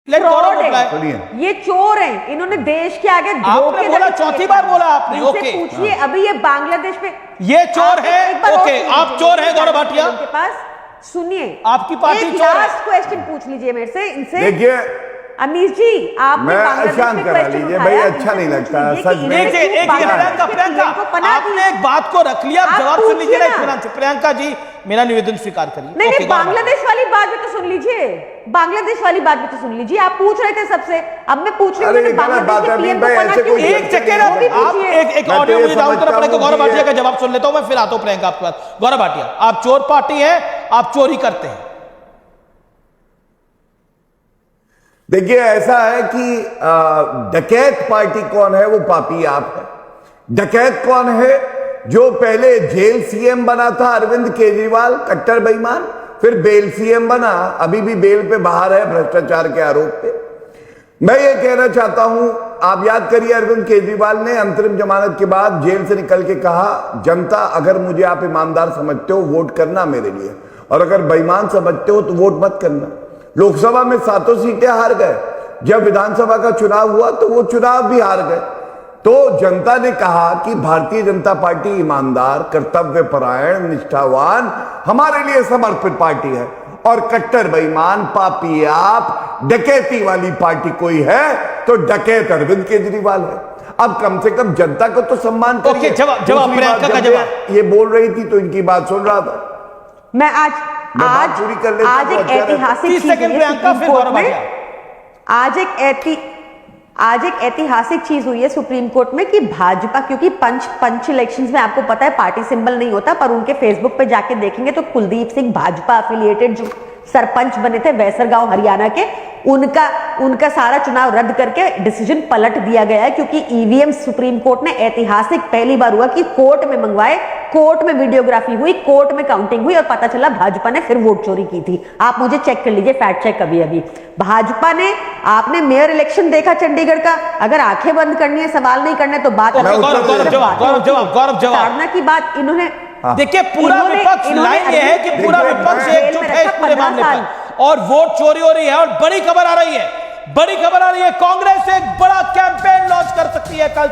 Fraud है, ये चोर हैं, इन्होंने देश के आगे आपने बोला, चौथी बार बोला आपने। ओके, पूछिए अभी ये बांग्लादेश में ये चोर है। ओके, आप चोर हैं गौरव भाटिया के पास। सुनिए, आपकी पार्टी चोर है। लास्ट क्वेश्चन पूछ लीजिए मेरे से, इनसे। देखिए अमीश जी, आपने शांत करा लीजिए भाई, अच्छा नहीं लगता सच में। आपने एक बात को रख लिया, जवाब सुन लीजिए ना इत्मीनान से। प्रियंका जी, मेरा निवेदन स्वीकार करिए। नहीं, बांग्लादेश वाली बात भी तो सुन लीजिए, बांग्लादेश वाली बात भी तो सुन लीजिए। आप पूछ रहे थे सबसे, अब मैं पूछ रही हूँ बांग्लादेश के पीएम को पनाह क्यों? एक सेकंड, आप एक ऑडियो मुझे डाउन करना पड़ेगा। गौरव भाटिया का जवाब सुन लेता हूं मैं, फिर आता हूं प्रियंका आपके पास। गौरव भाटिया, आप चोर पार्टी है, आप चोरी करते हैं। देखिए, ऐसा है कि डकैत पार्टी कौन है? वो पापी आप है। डकैत कौन है? जो पहले जेल सीएम बना था अरविंद केजरीवाल, कट्टर बेईमान, फिर बेल सीएम बना, अभी भी बेल पे बाहर है भ्रष्टाचार के आरोप पे। मैं ये कहना चाहता हूं, आप याद करिए, अरविंद केजरीवाल ने अंतरिम जमानत के बाद जेल से निकल के कहा, जनता अगर मुझे आप ईमानदार समझते हो वोट करना मेरे लिए, और अगर बेईमान समझते हो तो वोट मत करना। लोकसभा में 7 सीटें हार गए, जब विधानसभा का चुनाव हुआ तो वो चुनाव भी हार गए। तो जनता ने कहा कि भारतीय जनता पार्टी ईमानदार, कर्तव्यपरायण, निष्ठावान, हमारे लिए समर्पित पार्टी है, और कट्टर बेईमान, पापी आप, डकैती वाली पार्टी कोई है तो डकैत अरविंद केजरीवाल है। अब कम से कम जनता को तो सम्मान करिए। जवाब प्रियंका का जवाब। ये बोल रही थी तो इनकी बात सुन रहा था मैं। आज एक ऐतिहासिक चीज हुई है सुप्रीम कोर्ट में कि भाजपा, क्योंकि पंच इलेक्शंस में आपको पता है पार्टी सिंबल नहीं होता, पर उनके फेसबुक पे जाके देखेंगे तो कुलदीप सिंह भाजपा एफिलिएटेड जो सरपंच बने थे वैसरगांव हरियाणा के, उनका सारा चुनाव रद्द करके डिसीजन पलट दिया गया है, क्योंकि ईवीएम सुप्रीम कोर्ट ने ऐतिहासिक पहली बार हुआ कि कोर्ट में मंगवाए, कोर्ट में वीडियोग्राफी हुई, कोर्ट में काउंटिंग हुई, और पता चला भाजपा ने फिर वोट चोरी की थी। आप मुझे चेक कर लीजिए, फैक्ट चेक अभी भाजपा ने। आपने मेयर इलेक्शन देखा चंडीगढ़ का, अगर आंखें बंद करनी है, सवाल नहीं करने तो बात साधना की बात इन्होंने। देखिए, पूरा विपक्ष लाइन ये है कि पूरा विपक्ष एकजुट है इस पूरे मामले पर, और वोट चोरी हो रही है। और बड़ी खबर आ रही है, कांग्रेस एक बड़ा कैंपेन लॉन्च कर सकती है। कल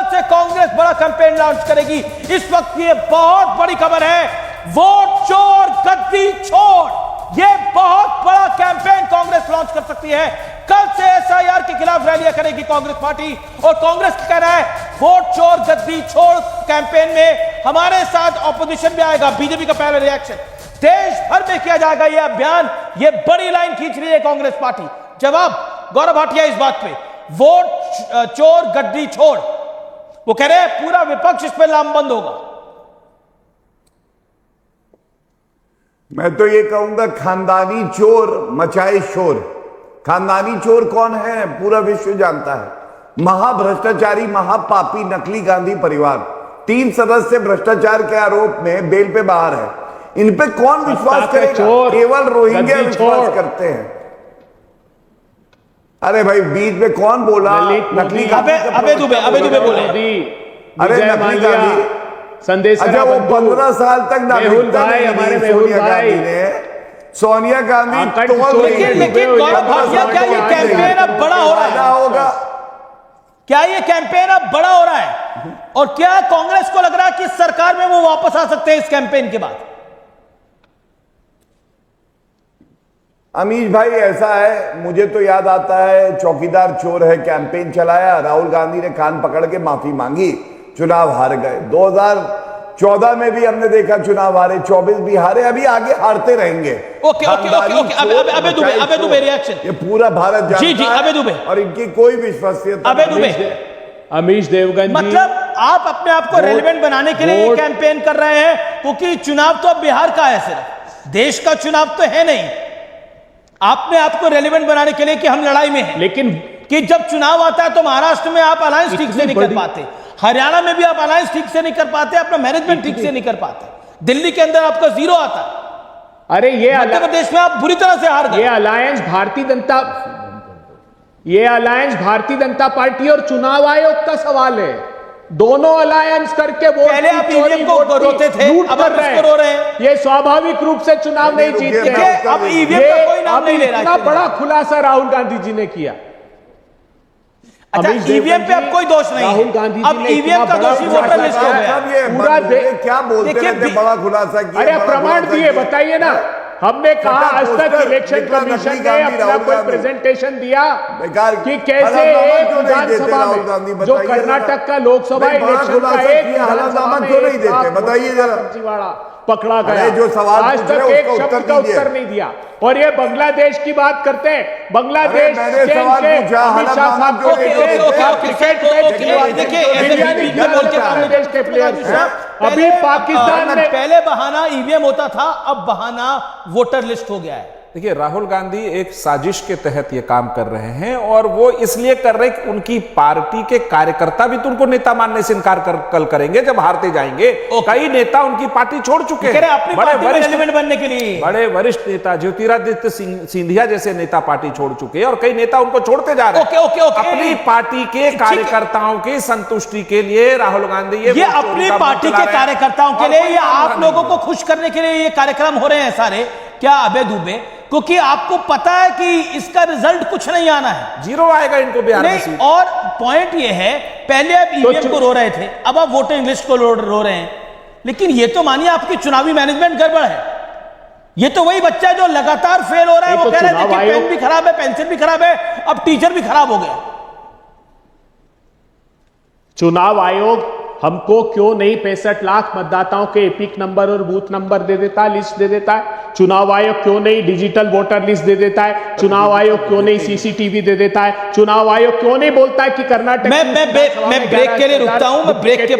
से कांग्रेस बड़ा कैंपेन लॉन्च करेगी। इस वक्त ये बहुत बड़ी खबर है, वोट चोर गद्दी छोड़, ये बहुत बड़ा कैंपेन कांग्रेस लॉन्च कर सकती है। कल से एसआईआर के खिलाफ रैलियां करेगी कांग्रेस पार्टी, और कांग्रेस कह रहा है वोट चोर गद्दी छोड़ कैंपेन में हमारे साथ ऑपोजिशन भी आएगा। बीजेपी का पहला रिएक्शन, देश भर में किया जाएगा यह अभियान। ये बड़ी लाइन खींच रही है कांग्रेस पार्टी। जवाब गौरव भाटिया इस बात पे, वोट चोर गद्दी छोड़, वो कह रहे हैं पूरा विपक्ष इस पर लामबंद होगा। मैं तो ये कहूंगा, खानदानी चोर मचाए शोर। खानदानी चोर कौन है? पूरा विश्व जानता है। महाभ्रष्टाचारी, महापापी, नकली गांधी परिवार। 3 सदस्य भ्रष्टाचार के आरोप में बेल पे बाहर है। इन पे कौन विश्वास करेगा? केवल रोहिंग्या विश्वास करते हैं। अरे भाई, बीच में कौन बोला नकली गांधी? अबे दुबे बोले। अरे नकली गांधी संदेश। अच्छा, वो 15 साल तक नागरिकता नहीं दी सोनिया गांधी ने। सोनिया गांधी लेकिन गौरव भाटिया, क्या ये कैंपेन अब बड़ा हो रहा होगा? क्या ये कैंपेन अब बड़ा हो रहा है? और क्या कांग्रेस को लग रहा है कि सरकार में वो वापस आ सकते हैं इस कैंपेन के बाद? अमीश भाई, ऐसा है, मुझे तो याद आता है चौकीदार चोर है कैंपेन चलाया, राहुल गांधी ने कान पकड़ के माफी मांगी, चुनाव हार गए। 2014 में भी हमने देखा चुनाव हारे, 24 भी हारे, अभी आगे हारते रहेंगे। ओके, अबे दुबे रिएक्शन। ये पूरा भारत जानता जी, अबे दुबे, और इनकी कोई विश्वसनीयता। अबे दुबे, अमीश देवगन, मतलब आप अपने आप को रेलेवेंट बनाने के लिए कैंपेन कर रहे हैं, क्योंकि चुनाव तो अब बिहार का है, सिर्फ देश का चुनाव तो है नहीं। आपने आपको रेलेवेंट बनाने के लिए कि हम लड़ाई में हैं, लेकिन कि जब चुनाव आता है तो महाराष्ट्र में आप अलायंस ठीक से नहीं कर पाते, हरियाणा में भी आप अलायंस ठीक से नहीं कर पाते, अपना मैनेजमेंट ठीक से नहीं कर पाते, दिल्ली के अंदर आपका 0 आता है। अरे ये मध्य प्रदेश में आप बुरी तरह से हार गए। ये अलायंस भारतीय जनता पार्टी और चुनाव आयोग का सवाल है। दोनों अलायंस करके वोट पहले की आप चोरी, ईवीएम को वोट की रोते थे, लूट अब कर आप इसको रो रहे हैं। ये स्वाभाविक रूप से चुनाव नहीं रुकिए, जीतते रुकिए, हैं। अब ईवीएम का कोई नाम अब नहीं ले रहा इतना है। बड़ा खुलासा राहुल गांधी जी ने किया। अच्छा, अमीश ईवीएम पे देवगन अब कोई दोष नहीं है। राहुल गांधी अब जी ने ईवीएम इतना का बड़ा दोषी खुलासा वोटर लिस्ट हो किया गया। है। ये पूरा ये क्या बोलते देखिए, रहते, बड़ा खुलासा किया, अरे बड़ा प्रमाण खुलासा दिए, किया। बताइए ना। हमने कहा सट्टा आज तक पोस्टर, इलेक्शन निकला कमीशन नकली ने गांधी, अपना राहुल कोई गांधी। प्रेजेंटेशन दिया बेकार कि कैसे हलफनामा एक क्यों नहीं देते विधानसभा राहुल गांधी, में जो बताइए जरा। कर्नाटक का लोकसभा नहीं, बड़ा इलेक्शन का खुलासा एक किया, विधानसभा हलफनामा में क्यों नहीं 1 देते, लाख बताइए वोटों का जरा। फर्जीवाड़ा पकड़ा अरे गया। जो सवाल आज पूछ तक रहे हैं, एक उसका शब्द उत्तर का दीजिए। उत्तर नहीं दिया। और ये बांग्लादेश की बात करते हैं, बांग्लादेश मैंने चैन सवाल से पूछा, अमित शाह हलफनामा साहब क्यों को नहीं देते देते? हैं। आप क्रिकेट मैच खेल, देखिए, ऐसे बिरयानी मीडिया बोल के बांग्लादेश के प्लेयर्स हैं। अभी पहले पाकिस्तान ने पहले बहाना ईवीएम होता था, अब बहाना वोटर लिस्ट हो गया है। देखिए, राहुल गांधी एक साजिश के तहत ये काम कर रहे हैं और वो इसलिए कर रहे हैं कि उनकी पार्टी के कार्यकर्ता भी तो उनको नेता मानने से इनकार कल करेंगे जब हारते जाएंगे। कई नेता उनकी पार्टी छोड़ चुके हैं, अपनी पार्टी में रेलिवेंट बनने के लिए। बड़े वरिष्ठ नेता ज्योतिरादित्य सिंधिया जैसे नेता पार्टी छोड़ चुके हैं और कई नेता उनको छोड़ते जा रहे हैं। ओके। अपनी पार्टी के कार्यकर्ताओं की संतुष्टि के लिए राहुल गांधी ये अपनी पार्टी के कार्यकर्ताओं के लिए या आप लोगों को खुश करने के लिए ये कार्यक्रम हो रहे हैं सारे, क्या अबे दुबे? क्योंकि आपको पता है कि इसका रिजल्ट कुछ नहीं आना है, 0 आएगा इनको बिहार में नहीं। सीट। और पॉइंट ये है, पहले आप ईवीएम को रो रहे थे, अब आप वोटिंग लिस्ट को रो रहे हैं। लेकिन ये तो मानिए आपकी चुनावी मैनेजमेंट गड़बड़ है। ये तो वही बच्चा है जो लगातार फेल हो रहा है, वो कह रहे थे कि पेन भी खराब है, पेंसिल भी खराब है, अब टीचर भी खराब हो गया। चुनाव आयोग हमको क्यों नहीं 65 लाख मतदाताओं के एपिक नंबर और बूथ नंबर दे देता है, लिस्ट दे देता है? चुनाव आयोग क्यों नहीं डिजिटल वोटर लिस्ट दे देता है? चुनाव आयोग क्यों नहीं सीसीटीवी दे देता है? चुनाव आयोग क्यों नहीं बोलता है कि कर्नाटक मैं ब्रेक के लिए रुकता हूं, मैं ब्रेक के